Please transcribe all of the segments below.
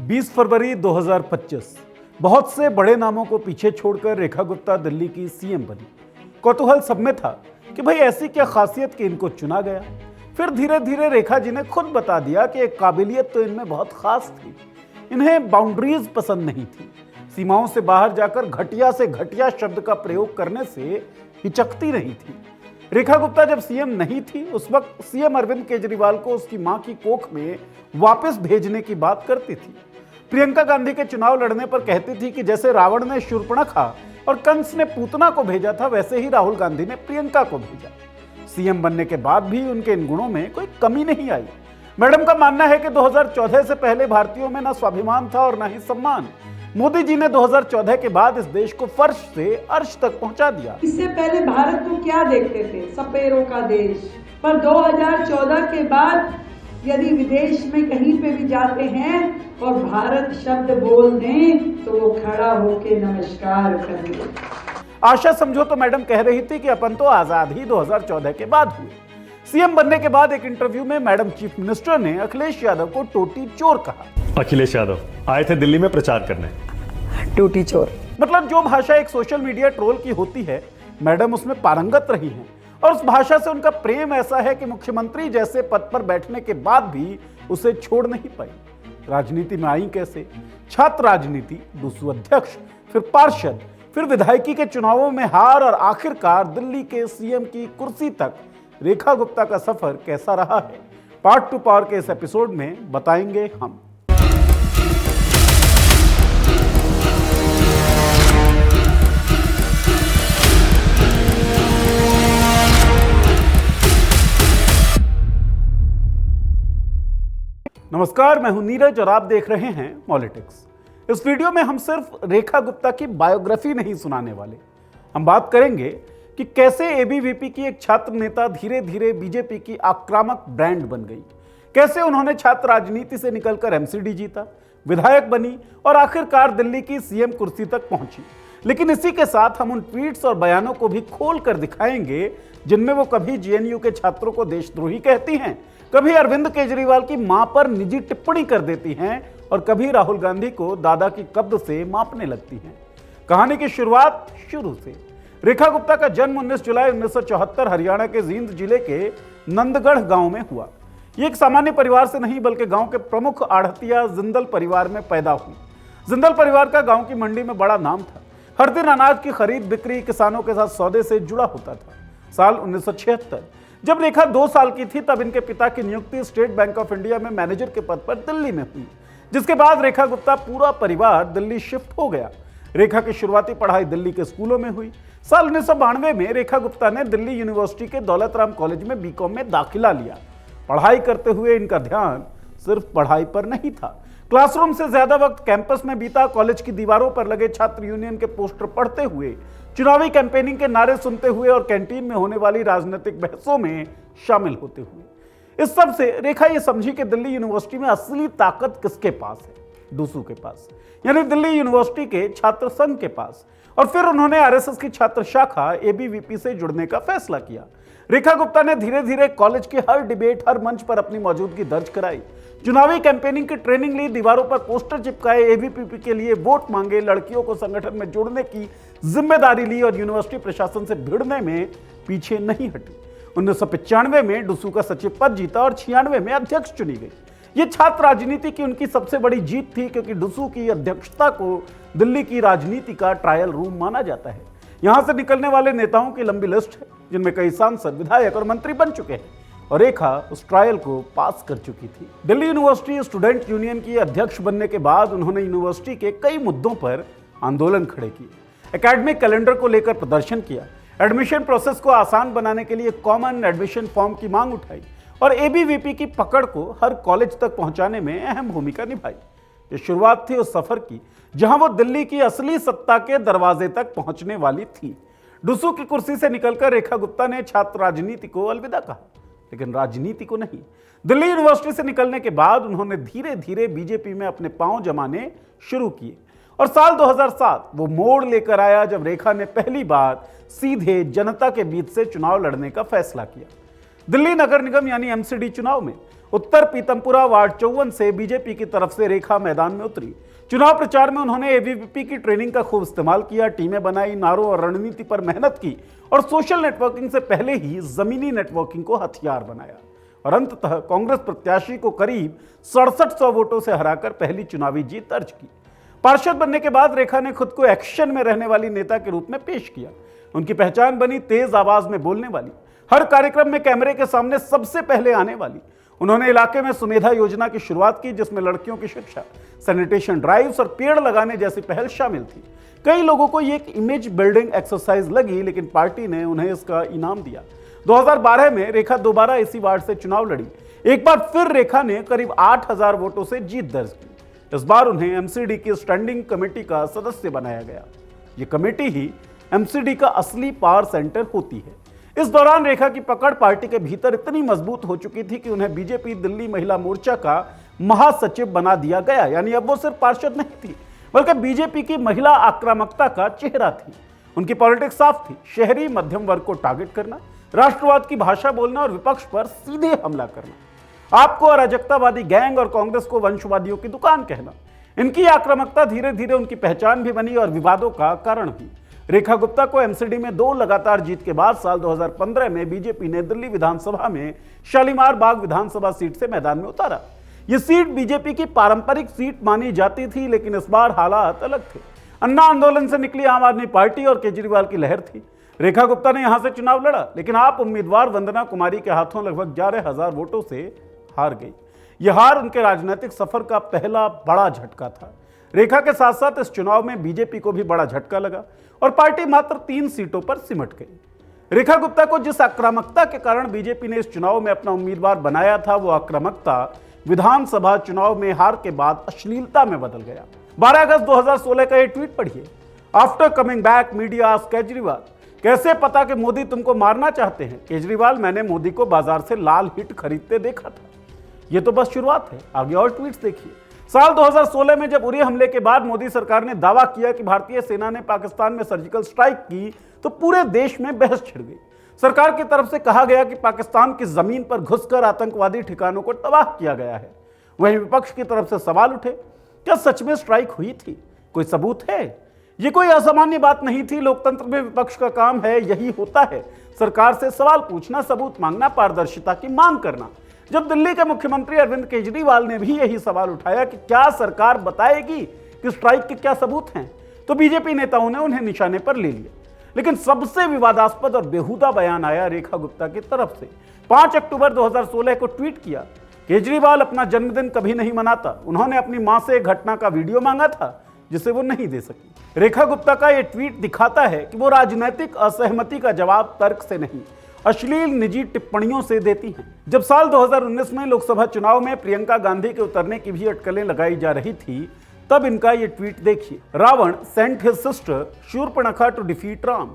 20 फरवरी 2025 बहुत से बड़े नामों को पीछे छोड़कर रेखा गुप्ता दिल्ली की सीएम बनी। कौतूहल सब में था कि भाई ऐसी क्या खासियत कि इनको चुना गया। फिर धीरे धीरे रेखा जी ने खुद बता दिया कि एक काबिलियत तो इनमें बहुत खास थी। इन्हें बाउंड्रीज पसंद नहीं थी। सीमाओं से बाहर जाकर घटिया से घटिया शब्द का प्रयोग करने से हिचकती नहीं थी। रेखा गुप्ता जब सीएम नहीं थी उस वक्त सीएम अरविंद केजरीवाल को उसकी मां की कोख में वापस भेजने की बात करती थी। प्रियंका गांधी के चुनाव लड़ने पर कहती थी कि जैसे रावण ने शूर्पणखा और कंस ने पूतना को भेजा था वैसे ही राहुल गांधी ने प्रियंका को भेजा। सीएम बनने के बाद भी उनके इन गुणों में कोई कमी नहीं आई। मैडम का मानना है कि 2014 से पहले भारतीयों में ना स्वाभिमान था और ना ही सम्मान। मोदी जी ने 2014 के बाद इस देश को फर्श से अर्श तक पहुंचा दिया। इससे पहले भारत को क्या देखते थे? सपेरों का देश। पर 2014 के बाद यदि विदेश में कहीं पे भी जाते हैं और भारत शब्द बोल दें तो वो खड़ा होके नमस्कार कर दे। आशा समझो तो मैडम कह रही थी कि अपन तो आजाद ही 2014 के बाद हुए। सीएम बनने के बाद एक इंटरव्यू में मैडम चीफ मिनिस्टर ने अखिलेश यादव को टोटी चोर कहा। अखिलेश यादव आए थे दिल्ली में प्रचार करने। टोटी चोर मतलब जो भाषा एक सोशल मीडिया ट्रोल की होती है, मैडम उसमें पारंगत रही हैं और उस भाषा से उनका प्रेम ऐसा है कि मुख्यमंत्री जैसे पद पर बैठने के बाद भी उसे छोड़ नहीं पाई। राजनीति में आई कैसे? छात्र राजनीति, दूसरा अध्यक्ष, फिर पार्षद, फिर विधायकी के चुनावों में हार और आखिरकार दिल्ली के सीएम की कुर्सी तक रेखा गुप्ता का सफर कैसा रहा है, पार्ट 2 पावर के इस एपिसोड में बताएंगे हम। नमस्कार, मैं हूं नीरज और आप देख रहे हैं पॉलिटिक्स। इस वीडियो में हम सिर्फ रेखा गुप्ता की बायोग्राफी नहीं सुनाने वाले। हम बात करेंगे कि कैसे एबीवीपी की एक छात्र नेता धीरे धीरे बीजेपी की आक्रामक ब्रांड बन गई, कैसे उन्होंने छात्र राजनीति से निकलकर एमसीडी जीता, विधायक बनी और आखिरकार दिल्ली की सीएम कुर्सी तक पहुंची। लेकिन इसी के साथ हम उन ट्वीट्स और बयानों को भी खोल कर दिखाएंगे जिनमें वो कभी जेएनयू के छात्रों को देशद्रोही कहती हैं, कभी अरविंद केजरीवाल की मां पर निजी टिप्पणी कर देती हैं और कभी राहुल गांधी को दादा की कब्र से मापने लगती हैं। कहानी की शुरुआत शुरू से। रेखा गुप्ता का जन्म 19 जुलाई 1974 हरियाणा के जींद जिले के नंदगढ़ गांव में हुआ। ये एक सामान्य परिवार से नहीं बल्कि गांव के प्रमुख आढ़तिया जिंदल परिवार में पैदा हुई। जिंदल परिवार का गांव की मंडी में बड़ा नाम था। हर दिन अनाज की खरीद बिक्री किसानों के साथ सौदे से जुड़ा होता था। साल 1976 जब रेखा 2 साल की थी तब इनके पिता की नियुक्ति स्टेट बैंक ऑफ इंडिया में मैनेजर के पद पर दिल्ली में हुई, जिसके बाद रेखा गुप्ता पूरा परिवार दिल्ली शिफ्ट हो गया। रेखा की शुरुआती पढ़ाई दिल्ली के स्कूलों में हुई। साल 1992 में रेखा गुप्ता ने दिल्ली यूनिवर्सिटी के दौलत राम कॉलेज में बीकॉम में दाखिला लिया। पढ़ाई करते हुए इनका ध्यान सिर्फ पढ़ाई पर नहीं था। क्लासरूम से ज्यादा वक्त कैंपस में बीता। कॉलेज की दीवारों पर लगे छात्र यूनियन के पोस्टर पढ़ते हुए, चुनावी कैंपेनिंग के नारे सुनते हुए और कैंटीन में होने वाली राजनीतिक बहसों में शामिल होते हुए। इस सब से रेखा ये समझी कि दिल्ली यूनिवर्सिटी में असली ताकत किसके पास है? डूसू के पास, यानी दिल्ली यूनिवर्सिटी के छात्र संघ के पास। और फिर उन्होंने आरएसएस की छात्र शाखा एबीवीपी से जुड़ने का फैसला किया। रेखा गुप्ता ने धीरे धीरे कॉलेज की हर डिबेट, हर मंच पर अपनी मौजूदगी दर्ज कराई। चुनावी कैंपेनिंग की ट्रेनिंग ली, दीवारों पर पोस्टर चिपकाए, एबीवीपी के लिए वोट मांगे, लड़कियों को संगठन में जोड़ने की जिम्मेदारी ली और यूनिवर्सिटी प्रशासन से भिड़ने में पीछे नहीं हटी। 1995 में डूसू का सचिव पद जीता और 96 में अध्यक्ष चुनी गई। ये छात्र राजनीति की उनकी सबसे बड़ी जीत थी, क्योंकि डूसू की अध्यक्षता को दिल्ली की राजनीति का ट्रायल रूम माना जाता है। यहां से निकलने वाले नेताओं की लंबी लिस्ट है, जिनमें कई सांसद, विधायक और मंत्री बन चुके हैं और रेखा उस ट्रायल को पास कर चुकी थी। दिल्ली यूनिवर्सिटी स्टूडेंट यूनियन की अध्यक्ष बनने के बाद उन्होंने यूनिवर्सिटी के कई मुद्दों पर आंदोलन खड़े किए, एकेडमिक कैलेंडर को लेकर प्रदर्शन किया, एडमिशन प्रोसेस को आसान बनाने के लिए कॉमन एडमिशन फॉर्म की मांग उठाई और एबीवीपी की पकड़ को हर कॉलेज तक पहुंचाने में अहम भूमिका निभाई। ये शुरुआत थी उस सफर की जहां वो दिल्ली की असली सत्ता के दरवाजे तक पहुंचने वाली थी। डूसू की कुर्सी से निकलकर रेखा गुप्ता ने छात्र राजनीति को अलविदा कहा, लेकिन राजनीति को नहीं। दिल्ली यूनिवर्सिटी से निकलने के बाद उन्होंने धीरे धीरे बीजेपी में अपने पांव जमाने शुरू किए और साल 2007 वो मोड़ लेकर आया जब रेखा ने पहली बार सीधे जनता के बीच से चुनाव लड़ने का फैसला किया। दिल्ली नगर निगम यानी एमसीडी चुनाव में उत्तर पीतमपुरा वार्ड 54 से बीजेपी की तरफ से रेखा मैदान में उतरी। चुनाव प्रचार में उन्होंने एबीवीपी की ट्रेनिंग का खूब इस्तेमाल किया, टीमें बनाई, नारों और रणनीति पर मेहनत की और सोशल नेटवर्किंग से पहले ही जमीनी नेटवर्किंग को हथियार बनाया और अंततः कांग्रेस प्रत्याशी को करीब 6700 वोटों से हराकर पहली चुनावी जीत दर्ज की। पार्षद बनने के बाद रेखा ने खुद को एक्शन में रहने वाली नेता के रूप में पेश किया। उनकी पहचान बनी तेज आवाज में बोलने वाली, हर कार्यक्रम में कैमरे के सामने सबसे पहले आने वाली। उन्होंने इलाके में सुमेधा योजना की शुरुआत की, जिसमें लड़कियों की शिक्षा, सैनिटेशन ड्राइव्स और पेड़ लगाने जैसी पहल शामिल थी। कई लोगों को ये एक इमेज बिल्डिंग एक्सरसाइज लगी, लेकिन पार्टी ने उन्हें इसका इनाम दिया। 2012 में रेखा दोबारा इसी वार्ड से चुनाव लड़ी। एक बार फिर रेखा ने करीब 8000 वोटों से जीत दर्ज की। इस बार उन्हें एमसीडी की स्टैंडिंग कमेटी का सदस्य बनाया गया। ये कमेटी ही एमसीडी का असली पावर सेंटर होती है। इस दौरान रेखा की पकड़ पार्टी के भीतर इतनी मजबूत हो चुकी थी कि उन्हें बीजेपी दिल्ली महिला मोर्चा का महासचिव बना दिया गया। यानी अब वो सिर्फ पार्षद नहीं थी, बल्कि बीजेपी की महिला आक्रामकता का चेहरा थी। उनकी पॉलिटिक्स साफ थी, शहरी मध्यम वर्ग को टारगेट करना, राष्ट्रवाद की भाषा बोलना और विपक्ष पर सीधे हमला करना, आपको अराजकतावादी गैंग और कांग्रेस को वंशवादियों की दुकान कहना। इनकी आक्रामकता धीरे धीरे उनकी पहचान भी बनी और विवादों का कारण हुई। रेखा गुप्ता को एमसीडी में 2 लगातार जीत के बाद साल 2015 में बीजेपी ने दिल्ली विधानसभा में शालीमार बाग विधानसभा सीट से मैदान में उतारा। यह सीट बीजेपी की पारंपरिक सीट मानी जाती थी, लेकिन इस बार हालात अलग थे। अन्ना आंदोलन से निकली आम आदमी पार्टी और केजरीवाल की लहर थी। रेखा गुप्ता ने यहां से चुनाव लड़ा, लेकिन आप उम्मीदवार वंदना कुमारी के हाथों लगभग 11,000 वोटों से हार गई। यह हार उनके राजनीतिक सफर का पहला बड़ा झटका था। रेखा के साथ साथ इस चुनाव में बीजेपी को भी बड़ा झटका लगा और पार्टी मात्र 3 सीटों पर सिमट गई। रेखा गुप्ता को जिस आक्रामकता के कारण बीजेपी ने इस चुनाव में अपना उम्मीदवार बनाया था, वो आक्रामकता विधानसभा चुनाव में हार के बाद अश्लीलता में बदल गया। 12 अगस्त 2016 का ये ट्वीट पढ़िए। After coming back media asked Kejriwal, कैसे पता कि मोदी तुमको मारना चाहते हैं? केजरीवाल, मैंने मोदी को बाजार से लाल हिट खरीदते देखा था। ये तो बस शुरुआत है, आगे और ट्वीट्स देखिए। साल 2016 में जब उरी हमले के बाद मोदी सरकार ने दावा किया कि भारतीय सेना ने पाकिस्तान में सर्जिकल स्ट्राइक की, तो पूरे देश में बहस छिड़ गई। सरकार की तरफ से कहा गया कि पाकिस्तान की जमीन पर घुसकर आतंकवादी ठिकानों को तबाह किया गया है। वहीं विपक्ष की तरफ से सवाल उठे, क्या सच में स्ट्राइक हुई थी? कोई सबूत है? ये कोई असामान्य बात नहीं थी। लोकतंत्र में विपक्ष का काम है, यही होता है, सरकार से सवाल पूछना, सबूत मांगना, पारदर्शिता की मांग करना। जब दिल्ली के मुख्यमंत्री अरविंद केजरीवाल ने भी यही सवाल उठाया कि क्या सरकार बताएगी कि स्ट्राइक के क्या सबूत हैं, तो बीजेपी नेताओं ने उन्हें निशाने पर ले लिया। लेकिन सबसे विवादास्पद और बेहुदा बयान आया रेखा गुप्ता की तरफ से। 5 अक्टूबर 2016 को ट्वीट किया, केजरीवाल अपना जन्मदिन कभी नहीं मनाता। उन्होंने अपनी मां से एक घटना का वीडियो मांगा था, जिसे वो नहीं दे सकी। रेखा गुप्ता का यह ट्वीट दिखाता है कि वो राजनीतिक असहमति का जवाब तर्क से नहीं, अश्लील निजी टिप्पणियों से देती हैं। जब साल 2019 में लोकसभा चुनाव में प्रियंका गांधी के उतरने की भी अटकलें लगाई जा रही थी, तब इनका ये ट्वीट देखिए। Ravan sent his sister Shurpanakha to defeat Ram,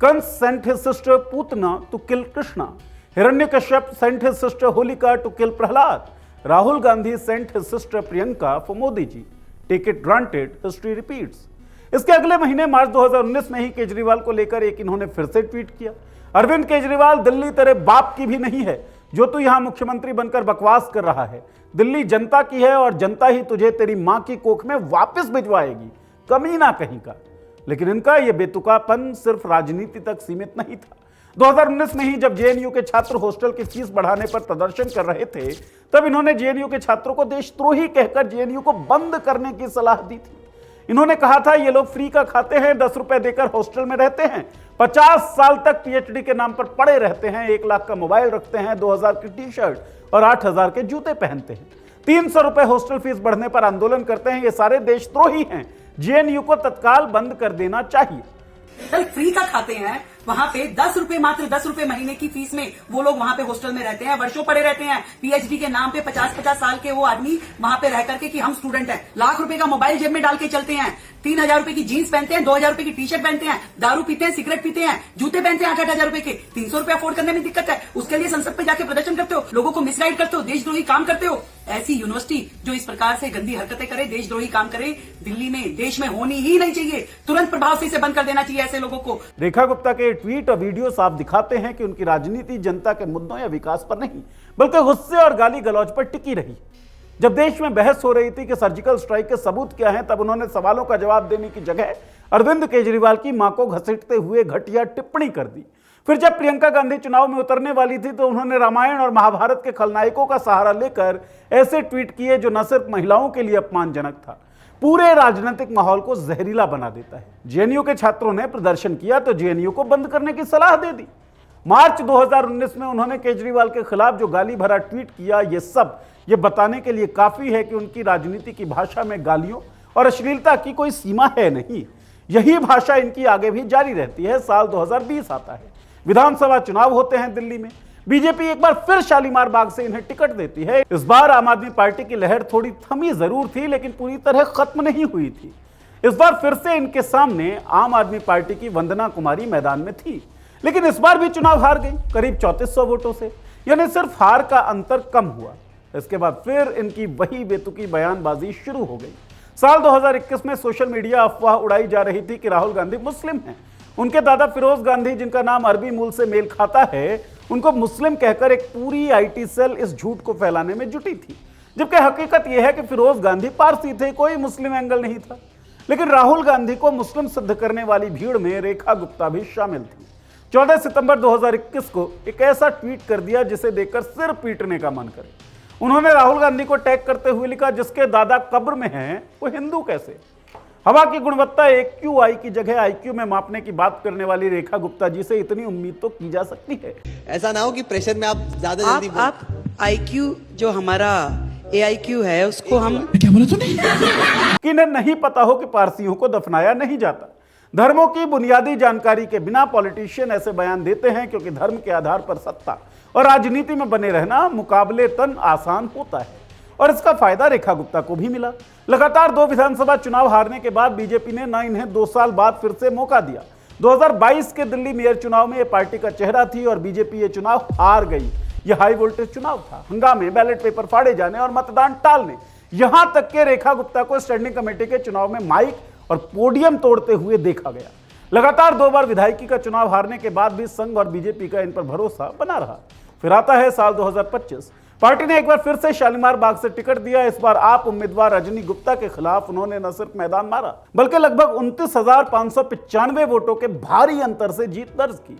Kans sent his sister Putana to kill Krishna, Hiranyakashyap sent his sister Holika to kill Prahlad, Rahul Gandhi sent his sister Priyanka for Modi ji, take it granted, history repeats. इसके अगले महीने मार्च 2019 में ही केजरीवाल को लेकर एक इन्होंने फिर से ट्वीट किया, अरविंद केजरीवाल, दिल्ली तेरे बाप की भी नहीं है जो तू यहां मुख्यमंत्री बनकर बकवास कर रहा है। दिल्ली जनता की है और जनता ही तुझे तेरी मां की कोख में वापस भिजवाएगी, कमीना कहीं का। लेकिन इनका यह बेतुकापन सिर्फ राजनीति तक सीमित नहीं था। 2019 में ही जब जेएनयू के छात्र हॉस्टल की फीस बढ़ाने पर प्रदर्शन कर रहे थे, तब इन्होंने जेएनयू के छात्रों को देशद्रोही कहकर जेएनयू को बंद करने की सलाह दी थी। इन्होंने कहा था, ये लोग फ्री का खाते हैं, 10 रुपए देकर हॉस्टल में रहते हैं, 50 साल तक पीएचडी के नाम पर पड़े रहते हैं, 1 लाख का मोबाइल रखते हैं, 2000 की टी शर्ट और 8000 के जूते पहनते हैं, 300 रुपए हॉस्टल फीस बढ़ने पर आंदोलन करते हैं। ये सारे देशद्रोही हैं, जेएनयू को तत्काल बंद कर देना चाहिए। कल फ्री का खाते हैं, वहां पे 10 रुपए, मात्र 10 रुपए महीने की फीस में वो लोग वहां पे हॉस्टल में रहते हैं, वर्षों पड़े रहते हैं। पीएचडी के नाम पे 50-50 साल के वो आदमी वहां पे रह करके कि हम स्टूडेंट हैं, लाख रुपए का मोबाइल जेब में डाल के चलते हैं, 3000 रुपए की जीन्स पहनते हैं, 2000 रुपए की टी शर्ट पहनते हैं, दारू पीते हैं, सिगरेट पीते हैं, जूते पहनते हैं 8-8 हजार रुपए के। 300 रुपए अफोर्ड करने में दिक्कत है, उसके लिए संसद पे जाके प्रदर्शन करते हो, लोगों को मिसगाइड करते हो, देशद्रोही काम करते हो। ऐसी यूनिवर्सिटी जो इस प्रकार से गंदी हरकतें करे, देशद्रोही काम करे, दिल्ली में, देश में होनी ही नहीं चाहिए। तुरंत प्रभाव से इसे बंद कर देना चाहिए ऐसे लोगों को। रेखा गुप्ता के ट्वीट और वीडियो साफ दिखाते हैं कि उनकी राजनीति जनता के मुद्दों या विकास पर नहीं, बल्कि गुस्से और गाली गलौज पर टिकी रही। जब देश में बहस हो रही थी कि सर्जिकल स्ट्राइक के सबूत क्या हैं, तब उन्होंने सवालों का जवाब देने की जगह अरविंद केजरीवाल की मां को घसीटते हुए घटिया टिप्पणी कर दी। फिर जब प्रियंका गांधी चुनाव में उतरने वाली थी तो उन्होंने रामायण और महाभारत के खलनायकों का सहारा लेकर ऐसे ट्वीट किए जो न सिर्फ महिलाओं के लिए अपमानजनक था, पूरे राजनीतिक माहौल को जहरीला बना देता है। जेएनयू के छात्रों ने प्रदर्शन किया तो जेएनयू को बंद करने की सलाह दे दी। मार्च 2019 में उन्होंने केजरीवाल के खिलाफ जो गाली भरा ट्वीट किया, ये बताने के लिए काफी है कि उनकी राजनीति की भाषा में गालियों और अश्लीलता की कोई सीमा है नहीं। यही भाषा इनकी आगे भी जारी रहती है। साल 2020 आता है, विधानसभा चुनाव होते हैं दिल्ली में। बीजेपी एक बार फिर शालीमार बाग से इन्हें टिकट देती है। इस बार आम आदमी पार्टी की लहर थोड़ी थमी जरूर थी, लेकिन पूरी तरह खत्म नहीं हुई थी। इस बार फिर से इनके सामने आम आदमी पार्टी की वंदना कुमारी मैदान में थी, लेकिन इस बार भी चुनाव हार गई करीब 3400 वोटों से, यानी सिर्फ हार का अंतर कम हुआ। इसके बाद फिर इनकी वही बेतुकी बयानबाजी शुरू हो गई। साल 2021 में सोशल मीडिया अफवाह उड़ाई जा रही थी कि राहुल गांधी मुस्लिम हैं। उनके दादा फिरोज गांधी, जिनका नाम अरबी मूल से मेल खाता है, उनको मुस्लिम कहकर एक पूरी आईटी सेल इस झूठ को फैलाने में जुटी थी, जबकि हकीकत यह है कि फिरोज गांधी पारसी थे, कोई मुस्लिम एंगल नहीं था। लेकिन राहुल गांधी को मुस्लिम सिद्ध करने वाली भीड़ में रेखा गुप्ता भी शामिल थी। 14 सितंबर 2021 को एक ऐसा ट्वीट कर दिया जिसे देखकर सिर पीटने का मन करे। उन्होंने राहुल गांधी को टैग करते हुए लिखा, जिसके दादा कब्र में हैं वो हिंदू कैसे। हवा की गुणवत्ता AQI की जगह IQ में मापने की बात करने वाली रेखा गुप्ता जी से इतनी उम्मीद तो की जा सकती है। ऐसा ना हो कि प्रेशर में आप ज्यादा जल्दी आप IQ जो हमारा AIQ है उसको हम क्या बोला तूने? कि इन्हें नहीं पता हो कि पारसियों को दफनाया नहीं जाता। धर्मों की बुनियादी जानकारी के बिना पॉलिटिशियन ऐसे बयान देते हैं क्योंकि धर्म के आधार पर सत्ता और राजनीति में बने रहना मुकाबलेतन आसान होता है, और इसका फायदा रेखा गुप्ता को भी मिला। लगातार 2 विधानसभा चुनाव हारने के बाद बीजेपी ने न इन्हें 2 साल बाद फिर से मौका दिया। 2022 के दिल्ली मेयर चुनाव में ये पार्टी का चेहरा थी और बीजेपी ये चुनाव हार गई। यह हाई वोल्टेज चुनाव था, हंगामे, बैलेट पेपर फाड़े जाने और मतदान टालने, यहां तक के रेखा गुप्ता को स्टैंडिंग कमेटी के चुनाव में माइक और पोडियम तोड़ते हुए देखा गया। लगातार 2 बार विधायकी का चुनाव हारने के बाद भी संघ और बीजेपी का इन पर भरोसा बना रहा। फिर आता है साल 2025, पार्टी ने एक बार फिर से शालीमार बाग से टिकट दिया। इस बार आप उम्मीदवार रजनी गुप्ता के खिलाफ उन्होंने न सिर्फ मैदान मारा, बल्कि लगभग 29,595 वोटों के भारी अंतर से जीत दर्ज की।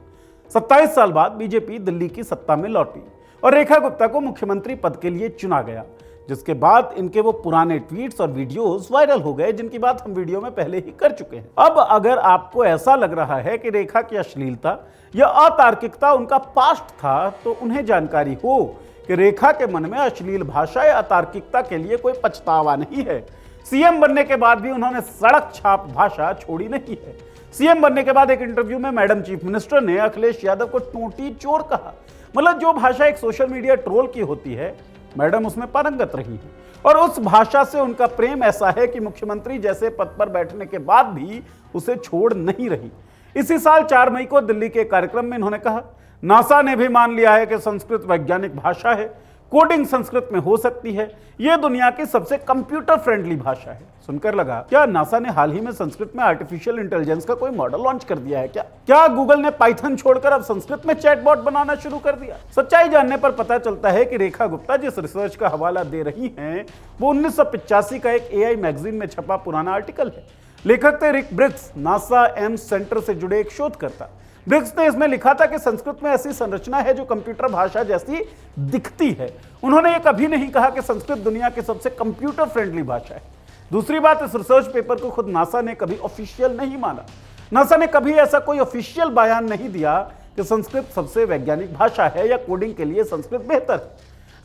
27 साल बाद बीजेपी दिल्ली की सत्ता में लौटी और रेखा गुप्ता को मुख्यमंत्री पद के लिए चुना गया, जिसके बाद इनके वो पुराने ट्वीट्स और वीडियोस वायरल हो गए जिनकी बात हम वीडियो में पहले ही कर चुके हैं। अब अगर आपको ऐसा लग रहा है कि रेखा की अश्लीलता या अतार्किकता उनका पास्ट था, तो उन्हें जानकारी हो कि रेखा के मन में अश्लील भाषा या अतार्किकता के लिए कोई पछतावा नहीं है। सीएम बनने के बाद भी उन्होंने सड़क छाप भाषा छोड़ी नहीं है। सीएम बनने के बाद एक इंटरव्यू में मैडम चीफ मिनिस्टर ने अखिलेश यादव को टोटी चोर कहा। मतलब जो भाषा एक सोशल मीडिया ट्रोल की होती है, मैडम उसमें पारंगत रही है, और उस भाषा से उनका प्रेम ऐसा है कि मुख्यमंत्री जैसे पद पर बैठने के बाद भी उसे छोड़ नहीं रही। इसी साल 4 मई को दिल्ली के कार्यक्रम में इन्होंने कहा, नासा ने भी मान लिया है कि संस्कृत वैज्ञानिक भाषा है, कोडिंग संस्कृत में हो सकती है, यह दुनिया की सबसे कंप्यूटर फ्रेंडली भाषा है। सुनकर लगा क्या नासा ने हाल ही में संस्कृत में आर्टिफिशियल इंटेलिजेंस का कोई मॉडल लॉन्च कर दिया है क्या गूगल ने पाइथन छोड़कर अब संस्कृत में चैटबॉट बनाना शुरू कर दिया। सच्चाई जानने पर पता चलता है कि रेखा गुप्ता जिस रिसर्च का हवाला दे रही हैं वो 1985 का एक AI मैगजीन में छपा पुराना आर्टिकल है। लेखक थे रिक ब्रिक्स, नासा एम्स सेंटर से जुड़े एक शोधकर्ता। ब्रिक्स ने इसमें लिखा था कि संस्कृत में ऐसी संरचना है जो कंप्यूटर भाषा जैसी दिखती है। उन्होंने ये कभी नहीं कहा कि संस्कृत दुनिया की सबसे कंप्यूटर फ्रेंडली भाषा है। दूसरी बात, इस रिसर्च पेपर को खुद नासा ने कभी ऑफिशियल नहीं माना। नासा ने कभी ऐसा कोई ऑफिशियल बयान नहीं दिया कि संस्कृत सबसे वैज्ञानिक भाषा है या कोडिंग के लिए संस्कृत बेहतर है,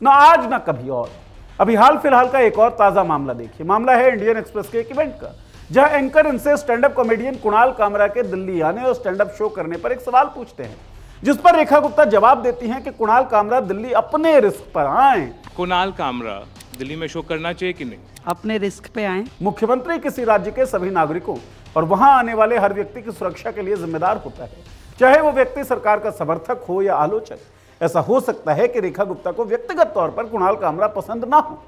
ना आज ना कभी और। अभी हाल फिलहाल का एक और ताजा मामला देखिए। मामला है इंडियन एक्सप्रेस के एक इवेंट का, जहां एंकर इनसे stand up comedian Kunal Kamra के दिल्ली आने और स्टैंड अप शो करने पर एक सवाल पूछते हैं, जिस पर रेखा गुप्ता जवाब देती हैं कि कुणाल कामरा दिल्ली अपने रिस्क पर आए। कुणाल कामरा दिल्ली में शो करना चाहिए कि नहीं? अपने रिस्क पे आए। मुख्यमंत्री किसी राज्य के सभी नागरिकों और वहां आने वाले हर व्यक्ति की सुरक्षा के लिए जिम्मेदार होता है, चाहे वो व्यक्ति सरकार का समर्थक हो या आलोचक। ऐसा हो सकता है कि रेखा गुप्ता को व्यक्तिगत तौर पर कुणाल कामरा पसंद ना हो,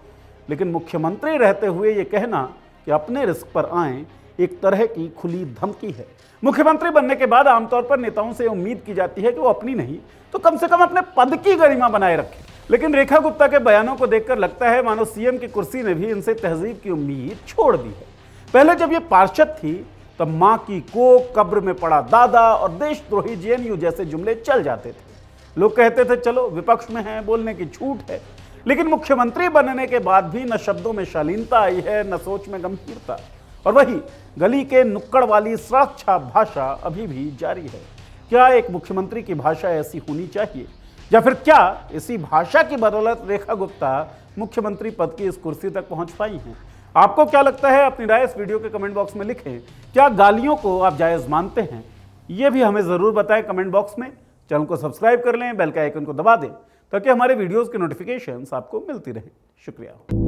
लेकिन मुख्यमंत्री रहते हुए ये कहना कि अपने रिस्क पर आएं एक तरह की खुली धमकी है। मुख्यमंत्री बनने के बाद आमतौर पर नेताओं से उम्मीद की जाती है कि वो अपनी नहीं तो कम से कम अपने पद की गरिमा बनाए रखें, लेकिन रेखा गुप्ता के बयानों को देखकर लगता है मानो सीएम की कुर्सी ने भी इनसे तहजीब की उम्मीद छोड़ दी है। पहले जब ये पार्षद थी तब मां की कोख, कब्र में पड़ा दादा और देशद्रोही जेएनयू जैसे जुमले चल जाते थे। लोग कहते थे चलो विपक्ष में है, बोलने की छूट है। लेकिन मुख्यमंत्री बनने के बाद भी न शब्दों में शालीनता आई है, न सोच में गंभीरता, और वही गली के नुक्कड़ वाली सड़क छाप भाषा अभी भी जारी है। क्या एक मुख्यमंत्री की भाषा ऐसी होनी चाहिए, या फिर क्या इसी भाषा की बदौलत रेखा गुप्ता मुख्यमंत्री पद की इस कुर्सी तक पहुंच पाई हैं? आपको क्या लगता है? अपनी राय इस वीडियो के कमेंट बॉक्स में लिखें। क्या गालियों को आप जायज मानते हैं? यह भी हमें जरूर बताएं कमेंट बॉक्स में। चैनल को सब्सक्राइब कर लें, बेल के आइकन को दबा दें ताकि हमारे वीडियोस के नोटिफिकेशंस आपको मिलती रहें। शुक्रिया।